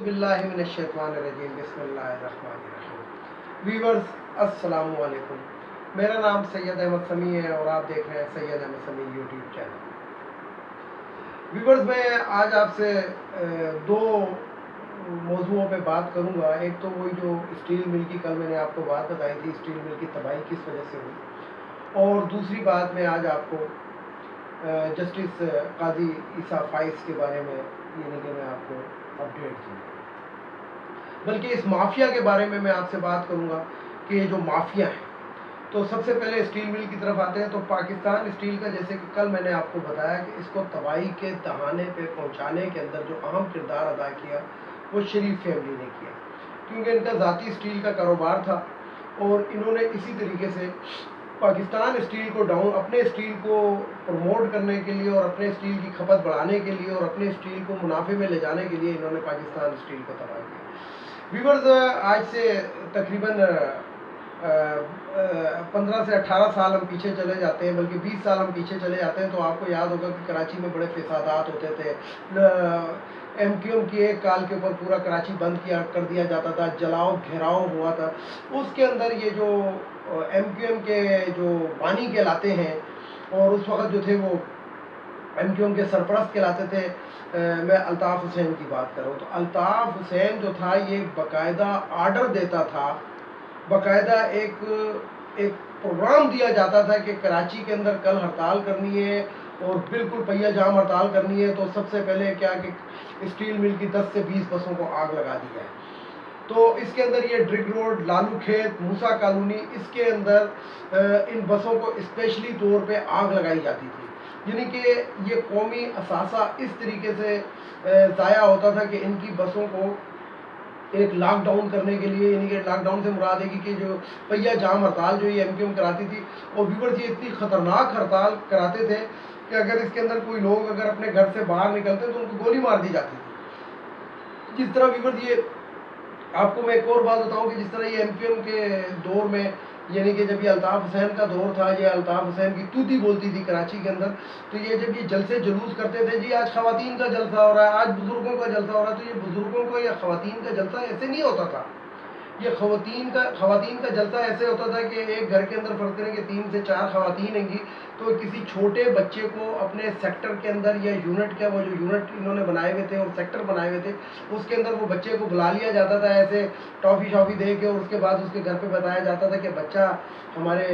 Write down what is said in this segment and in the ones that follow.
बिस्मिल्लाहिमिनश्शैतानिर्रजीम बिस्मिल्लाहिर्रहमानिर्रहीम। व्यूअर्स अस्सलाम वालेकुम। मेरा नाम सैयद अहमद समी है और आप देख रहे हैं सैयद अहमद समी यूट्यूब चैनल। व्यूअर्स, मैं आज आपसे दो मौजूओं पे बात करूंगा। एक तो वही जो स्टील मिल की कल मैंने आपको बात बताई थी, स्टील मिल की तबाही किस वजह से हुई, और दूसरी बात मैं आज आपको जस्टिस काजी ईसा फाइज के बारे में यानी कि मैं आपको अपडेट दूँगा। बल्कि इस माफिया के बारे में मैं आपसे बात करूंगा कि ये जो माफिया है, तो सबसे पहले स्टील मिल की तरफ आते हैं। तो पाकिस्तान स्टील का, जैसे कि कल मैंने आपको बताया कि इसको तबाही के दहाने पे पहुंचाने के अंदर जो अहम किरदार अदा किया वो शरीफ फैमिली ने किया, क्योंकि इनका ज़ाती स्टील का कारोबार था और इन्होंने इसी तरीके से पाकिस्तान स्टील को डाउन, अपने स्टील को प्रमोट करने के लिए और अपने स्टील की खपत बढ़ाने के लिए और अपने स्टील को मुनाफे में ले जाने के लिए इन्होंने पाकिस्तान स्टील को तबाह किया। व्यूअर्स, आज से तकरीबन 15 से 18 साल हम पीछे चले जाते हैं, बल्कि 20 साल हम पीछे चले जाते हैं, तो आपको याद होगा कि कराची में बड़े फसादात होते थे। MQM की एक काल के ऊपर पूरा कराची बंद कर दिया जाता था, जलाओ घेराव हुआ था। उसके अंदर ये जो MQM के जो बानी कहलाते हैं और उस वक्त जो थे वो MQM के सरपरस्त कहलाते थे, मैं अल्ताफ़ हुसैन की बात कर रहा हूँ। तो अल्ताफ़ हुसैन जो था ये बाकायदा आर्डर देता था, बाकायदा एक प्रोग्राम दिया जाता था कि कराची के अंदर कल हड़ताल करनी है और बिल्कुल पहिया जाम हड़ताल करनी है। तो सबसे पहले क्या कि स्टील मिल की 10 से 20 बसों को आग लगा दी जाए। तो इसके अंदर ये ड्रिग रोड, लालू खेत, मूसा कॉलोनी, इसके अंदर इन बसों को स्पेशली तौर पे आग लगाई जाती थी। यानी कि ये कौमी असासा इस तरीके से ज़ाया होता था कि इनकी बसों को एक लॉकडाउन करने के लिए, यानी कि लॉकडाउन से मुराद है कि जो पहिया जाम हड़ताल जो ये MQM कराती थी, और व्यूअर्स ये इतनी ख़तरनाक हड़ताल कराते थे कि अगर इसके अंदर कोई लोग अगर अपने घर से बाहर निकलते तो उनको गोली मार दी जाती थी। जिस तरह व्यूअर्स ये आपको मैं एक और बात बताऊं कि जिस तरह ये MQM के दौर में, यानी कि जब ये अल्ताफ़ हुसैन का दौर था, ये अल्ताफ़ हुसैन की तूती बोलती थी कराची के अंदर, तो ये जब ये जलसे जुलूस करते थे, जी आज ख़वातीन का जलसा हो रहा है, आज बुज़ुर्गों का जलसा हो रहा है, तो ये बुज़ुर्गों का या ख़वातीन का जलसा ऐसे नहीं होता था। ये ख़वातीन का जलसा ऐसे होता था कि एक घर के अंदर फ़र्ज़ करें कि 3 से 4 ख़वातीन होंगी, तो किसी छोटे बच्चे को अपने सेक्टर के अंदर या यूनिट का, वो जो यूनिट इन्होंने बनाए हुए थे और सेक्टर बनाए हुए थे, उसके अंदर वो बच्चे को बुला लिया जाता था ऐसे टॉफ़ी शॉफ़ी दे के, और उसके बाद उसके घर पे बताया जाता था कि बच्चा हमारे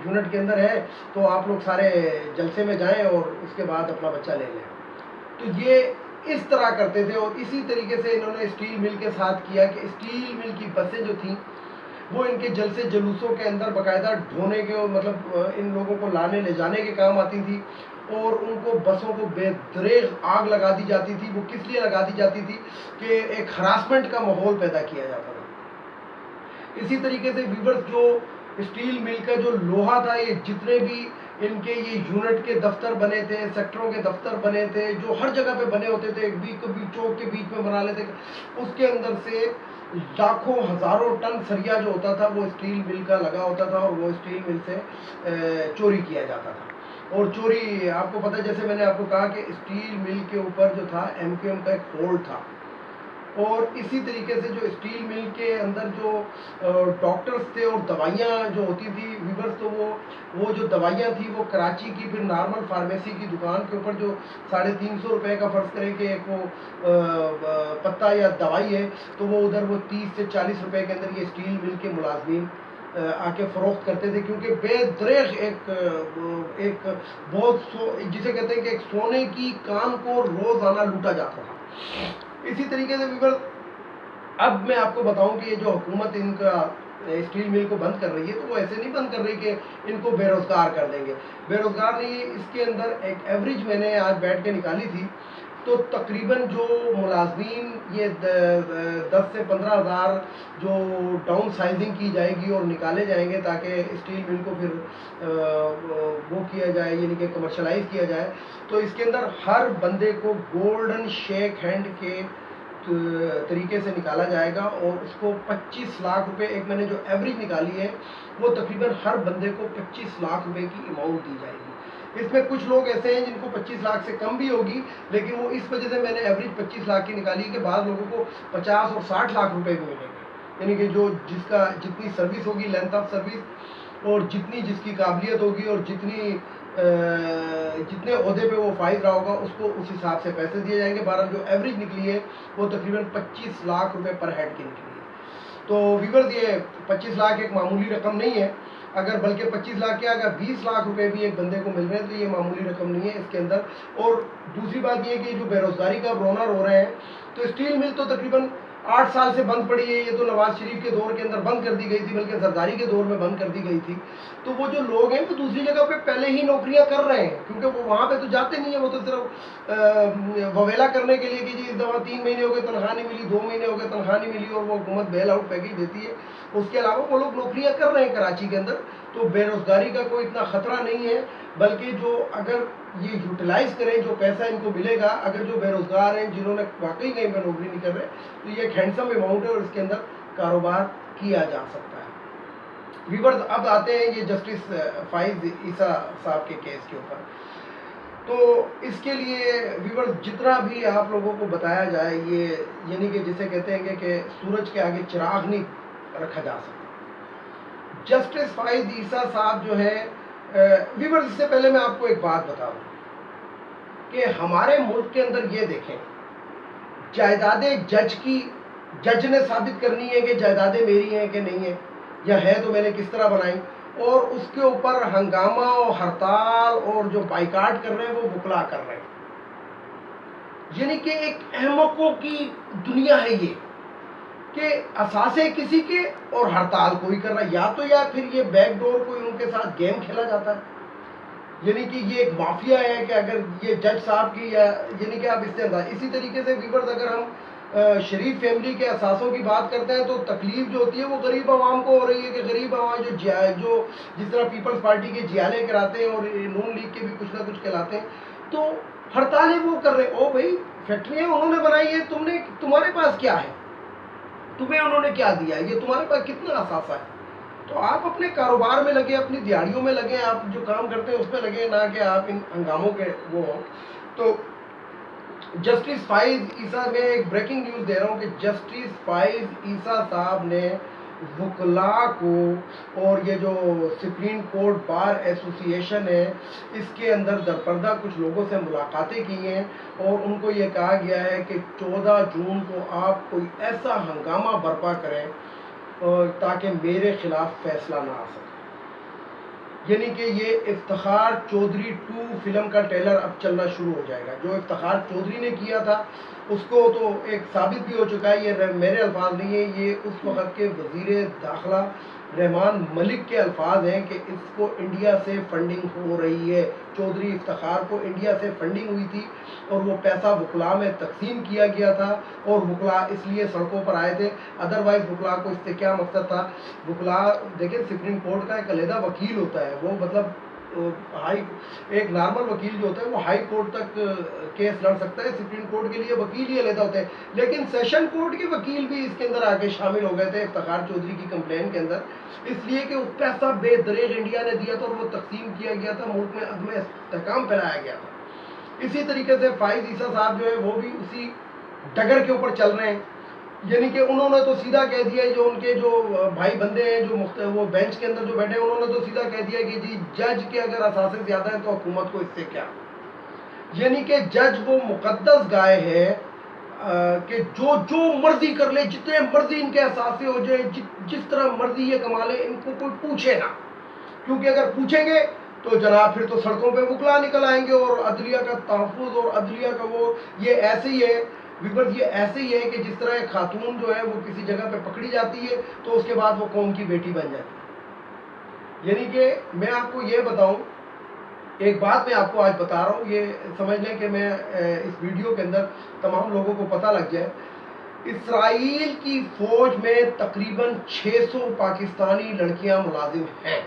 यूनिट के अंदर है, तो आप लोग सारे जलसे में जाएँ और उसके बाद अपना बच्चा ले लें। तो ये इस तरह करते थे। और इसी तरीके से इन्होंने स्टील मिल के साथ किया कि स्टील मिल की बसें जो थीं वो इनके जलसे जुलूसों के अंदर बाकायदा ढोने के, मतलब इन लोगों को लाने ले जाने के काम आती थी, और उनको बसों को बेदरेग आग लगा दी जाती थी। वो किस लिए लगा दी जाती थी कि एक हरासमेंट का माहौल पैदा किया जाता था। इसी तरीके से व्यूअर्स, जो स्टील मिल का जो लोहा था, ये जितने भी इनके ये यूनिट के दफ्तर बने थे, सेक्टरों के दफ्तर बने थे, जो हर जगह पे बने होते थे, कभी चौक के बीच में बना लेते, उसके अंदर से लाखों हज़ारों टन सरिया जो होता था वो स्टील मिल का लगा होता था, और वो स्टील मिल से चोरी किया जाता था। और चोरी, आपको पता है, जैसे मैंने आपको कहा कि स्टील मिल के ऊपर जो था MQM का एक होल्ड था, और इसी तरीके से जो स्टील मिल के अंदर जो डॉक्टर्स थे और दवाइयाँ जो होती थी व्यूअर्स, तो वो जो दवाइयाँ थी वो कराची की फिर नॉर्मल फार्मेसी की दुकान के ऊपर जो 350 रुपये का फ़र्ज़ करें कि एक वो पत्ता या दवाई है, तो वो उधर वो 30 से 40 रुपये के अंदर ये स्टील मिल के मुलाजमीन आके फ़रोख्त करते थे, क्योंकि बेदरेग एक बहुत जिसे कहते हैं कि एक सोने की कान को रोज़ाना लूटा जाता था। इसी तरीके से व्यूअर्स, अब मैं आपको बताऊं कि ये जो हुकूमत इनका स्टील मिल को बंद कर रही है, तो वो ऐसे नहीं बंद कर रही कि इनको बेरोज़गार कर देंगे। बेरोज़गार नहीं, इसके अंदर एक एवरेज मैंने आज बैठ के निकाली थी, तो तकरीबन जो मुलाजमीन ये 10 से 15 हज़ार जो डाउन साइजिंग की जाएगी और निकाले जाएंगे ताकि स्टील मिल को फिर वो किया जाए, यानी कि कमर्शलाइज किया जाए, तो इसके अंदर हर बंदे को गोल्डन शेक हैंड के तरीके से निकाला जाएगा और उसको 25 लाख रुपए, एक मैंने जो एवरेज निकाली है वो तकरीबन हर बंदे को 25 लाख रुपए की अमाउंट दी जाएगी। इसमें कुछ लोग ऐसे हैं जिनको 25 लाख से कम भी होगी, लेकिन वो इस वजह से मैंने एवरेज 25 लाख की निकाली कि बाद लोगों को 50 और 60 लाख रुपए भी मिलेंगे। यानी कि जो जिसका जितनी सर्विस होगी, लेंथ ऑफ सर्विस, और जितनी जिसकी काबिलियत होगी और जितने ओहदे पे वो फाइज रहा होगा उसको उस हिसाब से पैसे दिए जाएंगे। बहरहाल जो एवरेज निकली है वो तकरीबन 25 लाख रुपए पर हेड की निकली है। तो व्यूअर्स, ये 25 लाख एक मामूली रकम नहीं है, अगर बल्कि 25 लाख क्या, अगर 20 लाख रुपए भी एक बंदे को मिल रहे हैं तो ये मामूली रकम नहीं है इसके अंदर। और दूसरी बात ये कि जो बेरोजगारी का रोना रो रहे हैं, तो स्टील मिल तो तकरीबन 8 साल से बंद पड़ी है। ये तो नवाज शरीफ के दौर के अंदर बंद कर दी गई थी, बल्कि जरदारी के दौर में बंद कर दी गई थी। तो वो जो लोग हैं वो दूसरी जगह पे पहले ही नौकरियां कर रहे हैं, क्योंकि वो वहाँ पे तो जाते नहीं है, वो तो सिर्फ ववेला करने के लिए कि जी इस दफ़ा 3 महीने हो गए तनख्वाह नहीं मिली, 2 महीने हो गए तनख्वाह नहीं मिली, और वो हुकूमत बेल आउट पैकेज देती है। उसके अलावा वो लोग नौकरियां कर रहे हैं कराची के अंदर। तो बेरोजगारी का कोई इतना खतरा नहीं है, बल्कि जो अगर ये यूटिलाइज करें जो पैसा इनको मिलेगा, अगर जो बेरोजगार हैं जिन्होंने वाकई कहीं पर नौकरी नहीं कर रहे, तो ये एक हैंडसम अमाउंट है और इसके अंदर कारोबार किया जा सकता है। व्यूअर्स, अब आते हैं ये जस्टिस फाइज ईसा साहब के केस के ऊपर। तो इसके लिए व्यूअर्स जितना भी आप लोगों को बताया जाए, ये यानी कि जिसे कहते हैं कि सूरज के आगे चिराग नहीं रखा जा सकता। जस्टिस फाइज ईसा साहब जो है, व्यूअर्स इससे पहले मैं आपको एक बात बता दूं कि हमारे मुल्क के अंदर ये देखें, जायदादें जज ने साबित करनी है कि जायदादें मेरी हैं कि नहीं है, या है तो मैंने किस तरह बनाई, और उसके ऊपर हंगामा और हड़ताल और जो बाइकाट कर रहे हैं वो वकला कर रहे हैं। यानी कि एक अहमकों की दुनिया है ये, कि असासे किसी के और हड़ताल कोई कर रहा है, या फिर ये बैकडोर कोई उनके साथ गेम खेला जाता है। यानी कि ये एक माफिया है कि अगर ये जज साहब की, या यानी कि आप इससे अंदाज। इसी तरीके से व्यूअर्स, अगर हम शरीफ फैमिली के असासों की बात करते हैं, तो तकलीफ जो होती है वो गरीब आवाम को हो रही है कि गरीब आवाम जो जिस तरह पीपल्स पार्टी के जियाले कराते हैं और नून लीग के भी कुछ ना कुछ कहलाते हैं, तो हड़तालें वो कर रहे हैं। ओ भाई, फैक्ट्रियाँ उन्होंने बनाई है, तुम्हारे पास क्या है, तुम्हें उन्होंने क्या दिया है, ये तुम्हारे पास कितना असासा है। तो आप अपने कारोबार में लगे, अपनी दिहाड़ियों में लगे, आप जो काम करते हैं उस पर लगे, ना कि आप इन हंगामों के वो हों। तो जस्टिस फाइज ईसा में एक ब्रेकिंग न्यूज़ दे रहा हूँ कि जस्टिस फाइज ईसा साहब ने वकला को, और ये जो सुप्रीम कोर्ट बार एसोसिएशन है, इसके अंदर दरपर्दा कुछ लोगों से मुलाकातें की हैं, और उनको ये कहा गया है कि 14 जून को आप कोई ऐसा हंगामा बर्पा करें ताकि मेरे खिलाफ फैसला ना आ सके। यानी कि ये इफ्तिखार चौधरी 2 फिल्म का ट्रेलर अब चलना शुरू हो जाएगा। जो इफ्तिखार चौधरी ने किया था उसको तो एक साबित भी हो चुका है, ये मेरे अल्फाज नहीं है, ये उस वक़्त के वज़ीर दाखिला रहमान मलिक के अल्फाज हैं कि इसको इंडिया से फंडिंग हो रही है। चौधरी इफ्तिखार को इंडिया से फंडिंग हुई थी और वो पैसा वकला में तकसीम किया गया था, और वकला इसलिए सड़कों पर आए थे। अदरवाइज़ वकला को इससे क्या मकसद था? वकला देखिए, सुप्रीम कोर्ट का एक अलहदा वकील होता है, वो मतलब एक नॉर्मल वकील जो होता है वो हाई कोर्ट तक केस लड़ सकता है, सुप्रीम कोर्ट के लिए वकील ही अलग होते हैं। लेकिन सेशन कोर्ट के वकील भी इसके अंदर आके शामिल हो गए थे इफ्तिखार चौधरी की कंप्लेन के अंदर, इसलिए कि पैसा बेदरेग इंडिया ने दिया था और वो तकसीम किया गया था, मुल्क में अदम इस्तेहकाम फैलाया गया था। इसी तरीके से फाइज ईसा साहब जो है वो भी उसी डगर के ऊपर चल रहे हैं। यानी कि उन्होंने तो सीधा कह दिया, जो उनके जो भाई बंदे हैं जो वो बेंच के अंदर जो बैठे हैं, उन्होंने तो सीधा कह दिया कि जी जज के अगर असासे ज़्यादा हैं तो हुकूमत को इससे क्या। यानी कि जज वो मुकद्दस गाय है कि जो मर्जी कर ले, जितने मर्जी इनके असासे हो जाए, जिस तरह मर्जी ये कमा ले, इनको कोई पूछे ना, क्योंकि अगर पूछेंगे तो जनाब फिर तो सड़कों पे वकला निकल आएंगे और अदलिया का तहफ़्फ़ुज़ और अदलिया का वो, ये ऐसे ही है व्यूअर्स, ये ऐसे ही है कि जिस तरह एक खातून जो है वो किसी जगह पे पकड़ी जाती है तो उसके बाद वो कौम की बेटी बन जाती है। यानी कि मैं आपको ये बताऊं, एक बात मैं आपको आज बता रहा हूँ, ये समझ लें कि मैं इस वीडियो के अंदर तमाम लोगों को पता लग जाए। इसराइल की फ़ौज में तकरीबन 600 पाकिस्तानी लड़कियां मुलाजिम हैं।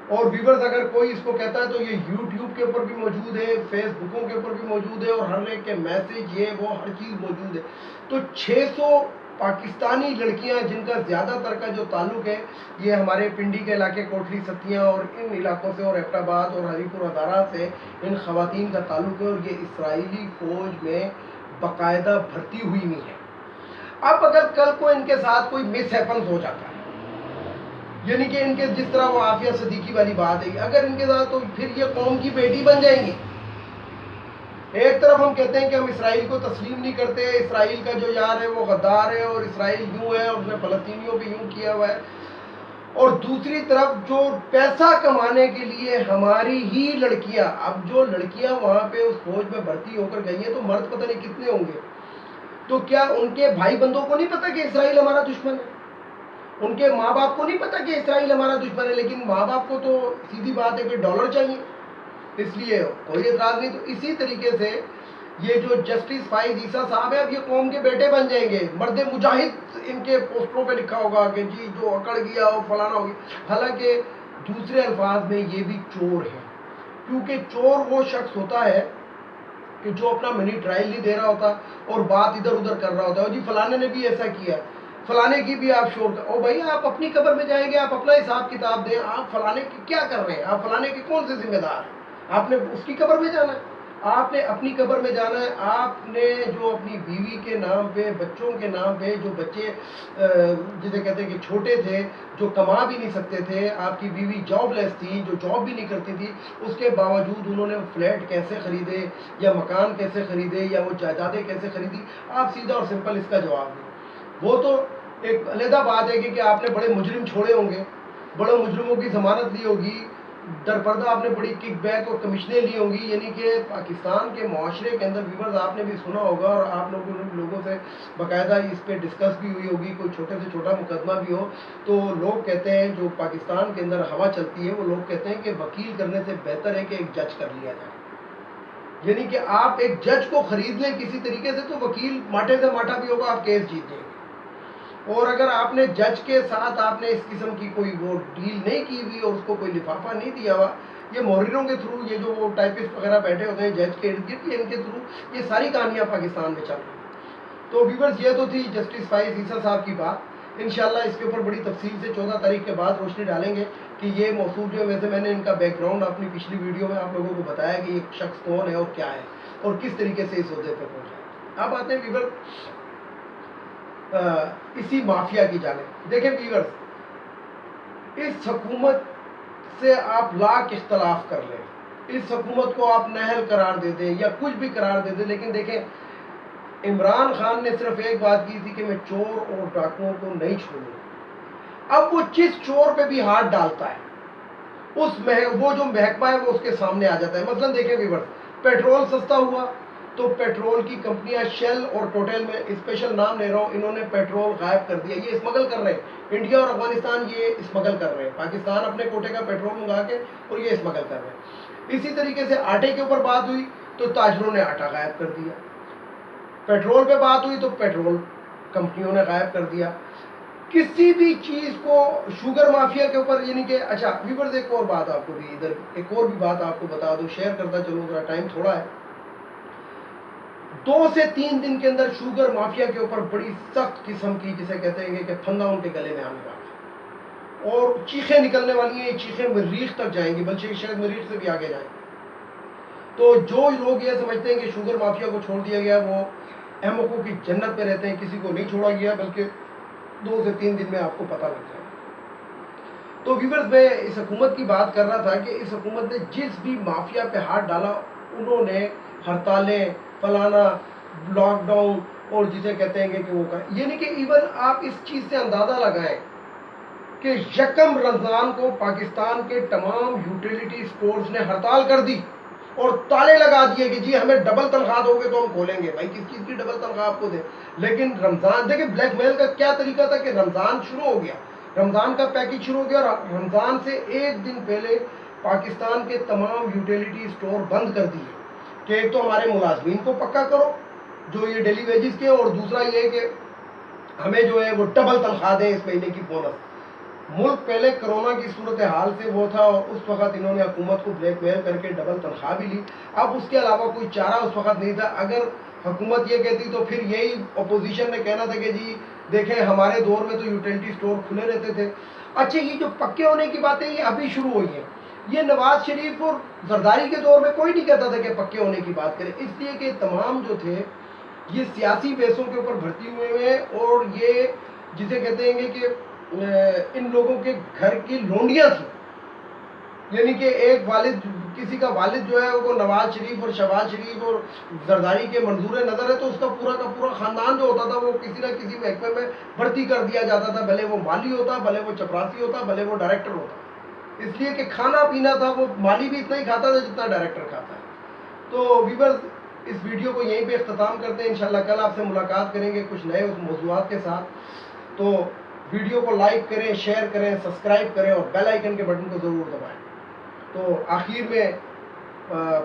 اور ویورز اگر کوئی اس کو کہتا ہے تو یہ یوٹیوب کے اوپر بھی موجود ہے، فیس بکوں کے اوپر بھی موجود ہے، اور ہر ایک کے میسیج یہ وہ ہر چیز موجود ہے. تو 600 پاکستانی لڑکیاں جن کا زیادہ تر کا جو تعلق ہے یہ ہمارے پنڈی کے علاقے کوٹلی ستیاں اور ان علاقوں سے، اور ایبٹ آباد اور ہری پور ہزارہ سے ان خواتین کا تعلق ہے، اور یہ اسرائیلی فوج میں باقاعدہ بھرتی ہوئی نہیں ہے. اب اگر کل کو ان کے ساتھ کوئی مس ہیپنس ہو جاتا ہے، یعنی کہ ان کے جس طرح وہ عافیہ صدیقی والی بات ہے، اگر ان کے ساتھ تو پھر یہ قوم کی بیٹی بن جائیں گی. ایک طرف ہم کہتے ہیں کہ ہم اسرائیل کو تسلیم نہیں کرتے، اسرائیل کا جو یار ہے وہ غدار ہے، اور اسرائیل یوں ہے اور اس نے فلسطینیوں پہ یوں کیا ہوا ہے، اور دوسری طرف جو پیسہ کمانے کے لیے ہماری ہی لڑکیاں، اب جو لڑکیاں وہاں پہ اس فوج میں بھرتی ہو کر گئی ہیں تو مرد پتہ نہیں کتنے ہوں گے، تو کیا ان کے بھائی بندوں کو نہیں پتا کہ اسرائیل ہمارا دشمن ہے؟ ان کے ماں باپ کو نہیں پتا کہ اسرائیل ہمارا دشمن ہے؟ لیکن ماں باپ کو تو سیدھی بات ہے کہ ڈالر چاہیے، اس لیے کوئی اعتراض نہیں. تو اسی طریقے سے یہ جو جسٹس فائز عیسیٰ صاحب ہیں اب یہ قوم کے بیٹے بن جائیں گے. مرد مجاہد ان کے پوسٹروں پہ لکھا ہوگا کہ جی جو اکڑ گیا ہو فلانا ہوگی. حالانکہ دوسرے الفاظ میں یہ بھی چور ہے، کیونکہ چور وہ شخص ہوتا ہے کہ جو اپنا منی ٹرائل نہیں دے رہا ہوتا اور بات ادھر ادھر کر رہا ہوتا ہے، جی فلانے نے بھی ایسا کیا، فلانے کی بھی آپ شور کر. او بھائی آپ اپنی قبر میں جائیں گے، آپ اپنا حساب کتاب دیں، آپ فلانے کی کیا کر رہے ہیں؟ آپ فلانے کے کون سے ذمہ دار ہیں؟ آپ نے اس کی قبر میں جانا ہے، آپ نے اپنی قبر میں جانا ہے. آپ نے جو اپنی بیوی کے نام پہ، بچوں کے نام پہ، جو بچے جسے کہتے ہیں کہ چھوٹے تھے، جو کما بھی نہیں سکتے تھے، آپ کی بیوی جاب لیس تھی، جو جاب بھی نہیں کرتی تھی، اس کے باوجود انہوں نے فلیٹ کیسے خریدے یا مکان کیسے خریدے یا وہ جائیدادیں کیسے خریدی؟ آپ سیدھا اور سمپل اس کا جواب دیں. وہ تو ایک علیحدہ بات ہے کہ آپ نے بڑے مجرم چھوڑے ہوں گے، بڑے مجرموں کی ضمانت لی ہوگی، در پردہ آپ نے بڑی کک بیک اور کمیشنیں لی ہوں گی. یعنی کہ پاکستان کے معاشرے کے اندر ویورز آپ نے بھی سنا ہوگا اور آپ لوگوں سے باقاعدہ اس پہ ڈسکس بھی ہوئی ہوگی، کوئی چھوٹے سے چھوٹا مقدمہ بھی ہو تو لوگ کہتے ہیں، جو پاکستان کے اندر ہوا چلتی ہے وہ لوگ کہتے ہیں کہ وکیل کرنے سے بہتر ہے کہ ایک جج کر لیا جائے. یعنی کہ آپ ایک جج کو خرید لیں کسی طریقے سے تو وکیل ماٹے سے ماٹا بھی ہوگا، آپ کیس جیت جائیں گے. اور اگر آپ نے جج کے ساتھ آپ نے اس قسم کی کوئی وہ ڈیل نہیں کی ہوئی اور اس کو کوئی لفافہ نہیں دیا ہوا، یہ محرروں کے تھرو، یہ جو وہ ٹائپسٹ وغیرہ بیٹھے ہوتے ہیں جج کے ارد گرد، ان کے تھرو یہ ساری کہانیاں پاکستان میں چل رہی ہیں. تو ویورز یہ تو تھی جسٹس فائز عیسیٰ صاحب کی بات. انشاءاللہ اس کے اوپر بڑی تفصیل سے 14 تاریخ کے بعد روشنی ڈالیں گے کہ یہ موصول جو ہے، ویسے میں نے ان کا بیک گراؤنڈ اپنی پچھلی ویڈیو میں آپ لوگوں کو بتایا کہ یہ شخص کون ہے اور کیا ہے اور کس طریقے سے اس عہدے پہ پہنچا. اب آتے ہیں ویور اسی مافیا کی جانب. دیکھیں ویورز، اس حکومت سے آپ لاکھ اختلاف کر لیں، اس حکومت کو آپ نہل قرار دے دیں یا کچھ بھی قرار دے دیں، لیکن دیکھیں عمران خان نے صرف ایک بات کی تھی کہ میں چور اور ڈاکوؤں کو نہیں چھوڑوں. اب وہ جس چور پہ بھی ہاتھ ڈالتا ہے وہ جو محکمہ ہے وہ اس کے سامنے آ جاتا ہے. مثلا دیکھیں ویورز، پیٹرول سستا ہوا تو پیٹرول کی کمپنیاں شیل اور ٹوٹل، میں اسپیشل نام لے رہا ہوں، انہوں نے پیٹرول غائب کر دیا. یہ اسمگل کر رہے ہیں، انڈیا اور افغانستان یہ اسمگل کر رہے ہیں، پاکستان اپنے کوٹے کا پیٹرول منگا کے اور یہ اسمگل کر رہے ہیں. اسی طریقے سے آٹے کے اوپر بات ہوئی تو تاجروں نے آٹا غائب کر دیا. پیٹرول پہ بات ہوئی تو پیٹرول کمپنیوں نے غائب کر دیا. کسی بھی چیز کو، شوگر مافیا کے اوپر، یعنی کہ اچھا ویورز ایک اور بات آپ کو بھی ادھر ایک اور بھی بات آپ کو بتا دوں، شیئر کرتا چلوں، ذرا ٹائم تھوڑا ہے. 2 سے 3 دن کے اندر شوگر مافیا کے اوپر بڑی سخت قسم کی، جسے کہتے ہیں کہ پھندا ان کے گلے میں آنے والا اور چیخیں نکلنے والی ہیں. یہ چیخیں مریخ تک جائیں گی، بلکہ شاید مریخ سے بھی آگے جائیں. تو جو لوگ یہ سمجھتے ہیں کہ شوگر مافیا کو چھوڑ دیا گیا وہ احمقوں کی جنت پہ رہتے ہیں، کسی کو نہیں چھوڑا گیا، بلکہ 2 سے 3 دن میں آپ کو پتہ لگ جائے. تو ویورز، میں اس حکومت کی بات کر رہا تھا کہ اس حکومت نے جس بھی مافیا پہ ہاتھ ڈالا انہوں نے ہڑتالیں، فلانا، لاک ڈاؤن، اور جسے کہتے ہیں کہ وہ یعنی کہ ایون آپ اس چیز سے اندازہ لگائیں کہ یکم رمضان کو پاکستان کے تمام یوٹیلیٹی سٹورز نے ہڑتال کر دی اور تالے لگا دیے کہ جی ہمیں ڈبل تنخواہ دو گے تو ہم کھولیں گے. بھائی کس چیز کی ڈبل تنخواہ آپ کو دیں؟ لیکن رمضان، دیکھیں بلیک میل کا کیا طریقہ تھا کہ رمضان شروع ہو گیا، رمضان کا پیکج شروع ہو گیا اور رمضان سے 1 دن پہلے پاکستان کے تمام یوٹیلیٹی سٹور بند کر دیے کہ ایک تو ہمارے ملازمین کو پکا کرو جو یہ ڈیلی ویجز کے، اور دوسرا یہ کہ ہمیں جو ہے وہ ڈبل تنخواہ دیں اس مہینے کی بونس. मुल्क पहले कोरोना की सूरत हाल से वो था और उस वक़्त इन्होंने हुकूमत को ब्लैकमेल करके डबल तनख्वाह भी ली। अब उसके अलावा कोई चारा उस वक़्त नहीं था। अगर हुकूमत ये कहती तो फिर यही अपोजिशन ने कहना था कि जी देखें हमारे दौर में तो यूटिलिटी स्टोर खुले रहते थे। अच्छा, ये जो पक्के होने की बातें ये अभी शुरू हुई हैं। ये नवाज शरीफ और जरदारी के दौर में कोई नहीं कहता था कि पक्के होने की बात करें, इसलिए कि तमाम जो थे ये सियासी बेसों के ऊपर भर्ती हुए हैं और ये जिसे कहते हैं कि इन लोगों के घर की लोंडियां थी। यानी कि एक वालिद, किसी का वालिद जो है वो नवाज शरीफ और शहबाज शरीफ और जरदारी के मंजूर नज़र है तो उसका पूरा का पूरा ख़ानदान जो होता था वो किसी न किसी महकमे में भर्ती कर दिया जाता था, भले वो माली होता, भले वो चपरासी होता, भले वो डायरेक्टर होता। इसलिए कि खाना पीना था वो माली भी इतना ही खाता था जितना डायरेक्टर खाता है। तो व्यूअर्स, इस वीडियो को यहीं पे इख्तिताम करते हैं। इंशाल्लाह कल आपसे मुलाकात करेंगे कुछ नए उस मौज़ूआत के साथ। तो वीडियो को लाइक करें, शेयर करें, सब्सक्राइब करें और बेल आइकन के बटन को ज़रूर दबाएं। तो आखिर में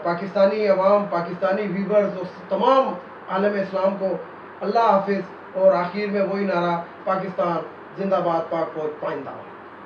पाकिस्तानी अवाम, पाकिस्तानी व्यूवर्स और तमाम आलम इस्लाम को अल्लाह हाफिज़ और आखिर में वही नारा, पाकिस्तान जिंदाबाद, पाक फौज पाइंदा।